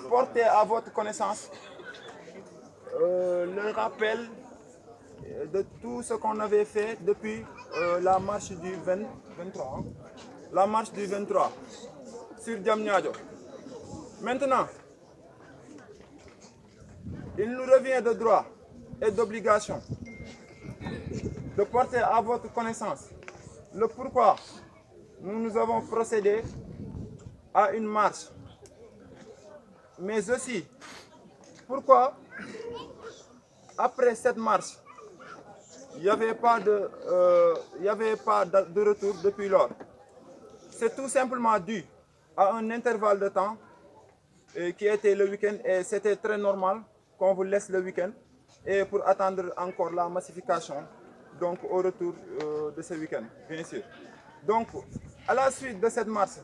porter à votre connaissance le rappel de tout ce qu'on avait fait depuis la marche du 23, hein? La marche du 23 sur Diamniadio. Maintenant, il nous revient de droit et d'obligation de porter à votre connaissance le pourquoi nous avons procédé à une marche, mais aussi pourquoi après cette marche il n'y avait pas de retour depuis lors. C'est tout simplement dû à un intervalle de temps qui était le week-end, et c'était très normal qu'on vous laisse le week-end et pour attendre encore la massification, donc au retour de ce week-end, bien sûr. Donc, à la suite de cette marche,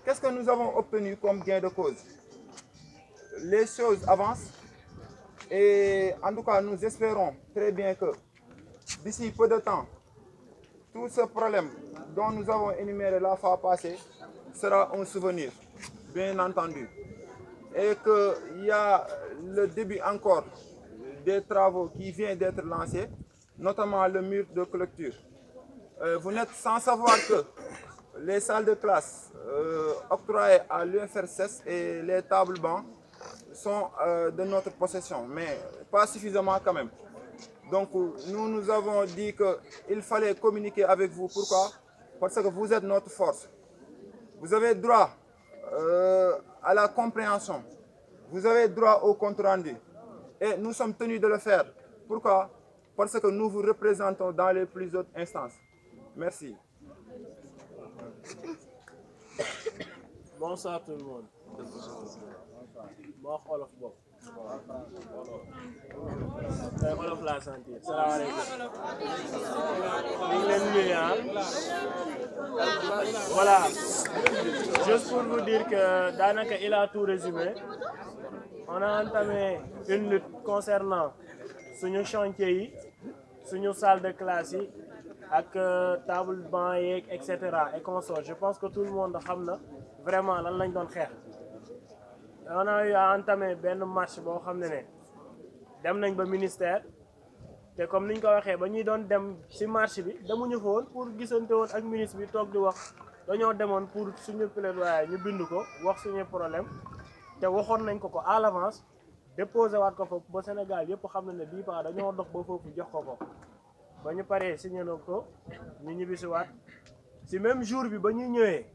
qu'est-ce que nous avons obtenu comme gain de cause? Les choses avancent et en tout cas, nous espérons très bien que d'ici peu de temps, tout ce problème dont nous avons énuméré la fois passée sera un souvenir, bien entendu. Et qu'il y a le début encore des travaux qui viennent d'être lancés, notamment le mur de clôture. Vous n'êtes sans savoir que les salles de classe octroyées à l'UFR6 et les tables bancs sont de notre possession, mais pas suffisamment quand même. Donc nous avons dit qu'il fallait communiquer avec vous. Pourquoi? Parce que vous êtes notre force. Vous avez droit à la compréhension. Vous avez droit au compte rendu. Et nous sommes tenus de le faire. Pourquoi? Parce que nous vous représentons dans les plus hautes instances. Merci. Bonsoir tout le monde. Bon xolof bopp. Tey xolof laa sentir. Salaamaaleykum. Ñu ngi leen nuyu ah. Voilà. Juste pour vous dire que daanaka il a tout résumé. On a entamé une lutte concernant suñu chantier yi, suñu salle de classe yi ak table banc yeeg et cetera et consorts. Je pense que tout le monde xam na vraiment lan lañ doon xeex. On a eu à entamer benn marche boo xam ne dem nañ ba ministère te comme niñ ko waxee ba ñuy doon dem ci marche bi demuñu fa woon pour gisante woon ak ministre bi toog di wax dañoo demoon pour suñu plaidoyer ñu bind ko wax suñu problème te waxoon nañ ko à l'avance déposé waat ko fa ba Sénégal yëpp xam na ne bii ba dañoo dox ba foofu jox ko ba ñu paree signé na ko ñu ñibbisi waat ci même jour bi ba ñuy ñëwee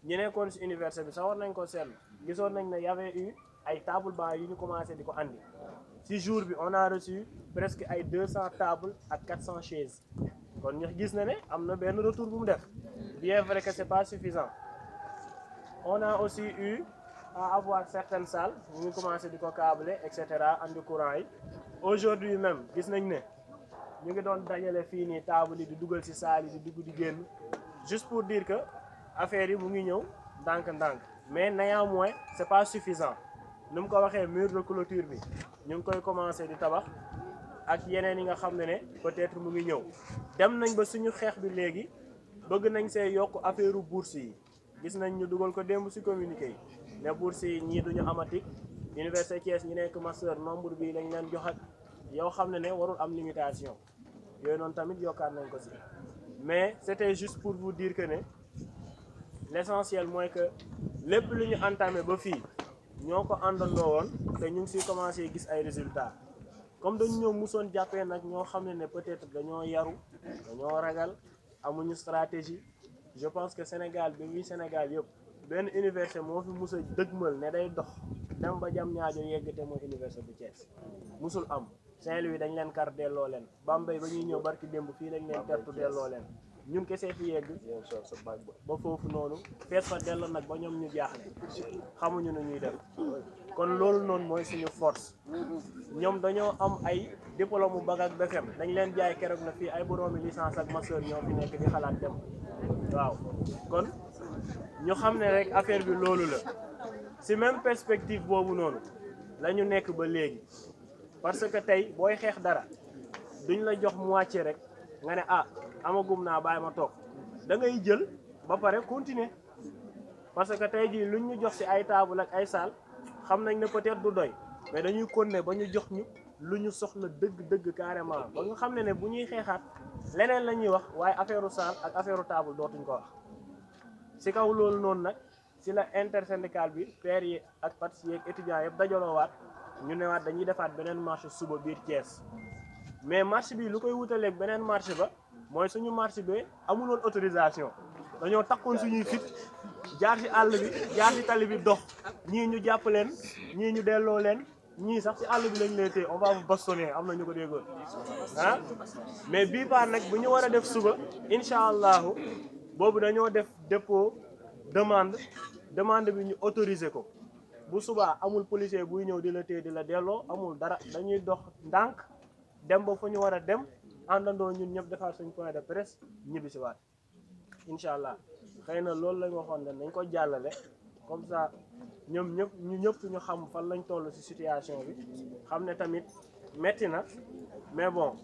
ñu nekkoon ci université bi sax war nañ ko seetlu gisoon nañ ne y avait eu ay table banc yu ñu commencé di ko andi ci jour bi on a reçu presque ay 200 tables ak 400 chaises kon ñu gis na ne am na benn retour bu mu def bien vrai que c'est pas suffisant. On a aussi eu à avoir certaines salles ñu ngi commencé di ko câbler et cetera andi courant yi. Aujourd'hui même gis nañ ne ñu ngi doon dajale fii nii table yi di dugal ci salle yi di dugg di génn juste pour dire que affaire yi mu ngi ñëw ndànk-ndànk mais néanmoins c'est pas suffisant. Nu mu ko waxee mur de clôture bi ñu ngi koy commencer di tabax ak yeneen yi nga xam ne peut-être mu ngi ñëw dem nañ ba suñu xeex bi léegi bëgg nañ see yokk affaire bourse yi gis nañ ñu dugal ko démb ci communiqué yi ne bourse yi ñii duñu amati Université Thiès ñi nekk master nombre bi lañ leen jox ak yow xam ne warul am limitation yooyu noonu tamit yokkaat nañ ko ci mais c'était juste pour vous dire que l'essentiel mooy que lépp lu ñu entamé ba fii ñoo ko àndandoo woon te ñu ngi siy commencé gis ay résultats comme dañu ñëw musoon jàppee nag ñoo xam ne peut-être dañoo yaru dañoo ragal amuñu stratégie. Je pense que Sénégal bi muy Sénégal yëpp benn université moo fi mus a dëgmal ne day dox dem ba Diamniadio yegg te mooy université bu Thiès musul am. Saint-Louis dañ leen kar delloo leen Bambey ba ñuy ñëw barki démb fii lañ leen tertu delloo leen ñun kese fi yegg ba foofu noonu fees fa delloo nag ba ñoom ñu jaaxle xamuñu nu ñuy def kon loolu noonu mooy suñu force. Ñoom dañoo am ay diplôme mu bac ak BFEM dañ leen jaay keroog na fii ay boroomi licence ak master ñoo fi nekk di xalaat dem waaw kon ñu xam ne rek affaire bi loolu la ci même perspective boobu noonu la ñu nekk ba léegi. Parce que tey booy xeex dara duñ la jox moitié rek nga ne amagum naa bàyyi ma toog da ngay jël ba pare continuer parce que tey jii luñ ñu jox ci ay table ak ay salle xam nañ ne peut-être du doy mais dañuy continuer ba ñu jox ñu lu ñu soxla dëgg carrément ba nga xam ne bu ñuy xeexaat leneen la ñuy wax waaye affaire salle ak affaire table dootuñ ko wax si kaw loolu noonu nag si la intersyndical bi pères yi ak partis yi ak étudiants yëpp dajaloowaat ñu newaat dañuy defaat beneen marche suba biir Thiès mais marche bi lu koy wutaleeg beneen marche ba mooy suñu marche bi amuloon autorisation dañoo takkoon suñuy fit jaar ci àll bi jaar ci tali bi dox ñii ñu jàpp leen ñii ñu delloo leen ñii sax ci àll bi lañ lay téye on va vous bastonner am na ñu ko déggoon ah mais bii paar nag bu ñu war a def suba incha allahu boobu dañoo def dépôt demande bi ñu autoriser ko bu subaa amul policier buy ñëw di la téye di la delloo amul dara dañuy dox ndànk dem ba fu ñu war a dem àndandoo ñun ñëpp defaat suñ point de presse ñibbi si waat incha allah xëy na loolu lañ waxoon ne nañ ko jàllale comme ça ñoom ñëpp ñu xam fan lañ toll ci situation bi xam ne tamit metti na mais bon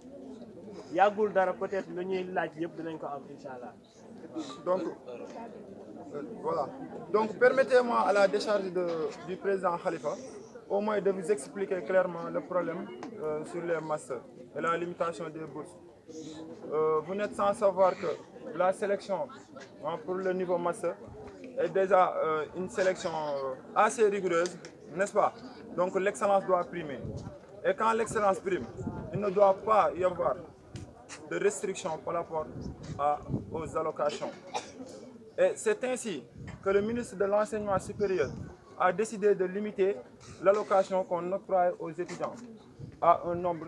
yàggul dara peut-être lu ñuy laaj yëpp dinañ ko am incha allah. Donc, voilà. Donc, permettez-moi à la décharge du président Khalifa, au moins de vous expliquer clairement le problème sur les masters et la limitation des bourses. Vous n'êtes sans savoir que la sélection pour le niveau master est déjà une sélection assez rigoureuse, n'est-ce pas? Donc, l'excellence doit primer. Et quand l'excellence prime, il ne doit pas y avoir de restrictions par rapport aux allocations. Et c'est ainsi que le ministre de l'Enseignement supérieur a décidé de limiter l'allocation qu'on octroie aux étudiants à un nombre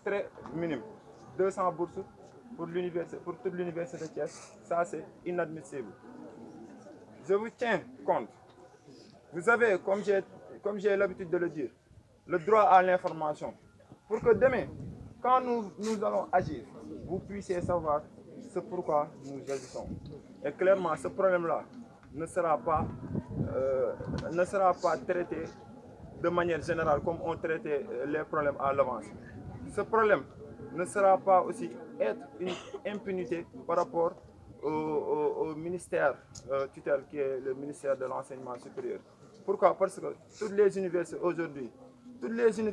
très minime, 200 bourses pour toute l'université de Thiès. Ça, c'est inadmissible. Je vous tiens compte. Vous avez, comme j'ai l'habitude de le dire, le droit à l'information. Pour que demain, quand nous allons agir, vous puissiez savoir ce pourquoi nous agissons. Et clairement, ce problème-là ne sera pas traité de manière générale comme on traitait les problèmes à l'avance. Ce problème ne sera pas aussi être une impunité par rapport au ministère tutelle qui est le ministère de l'Enseignement supérieur. Pourquoi? Parce que toutes les universités aujourd'hui,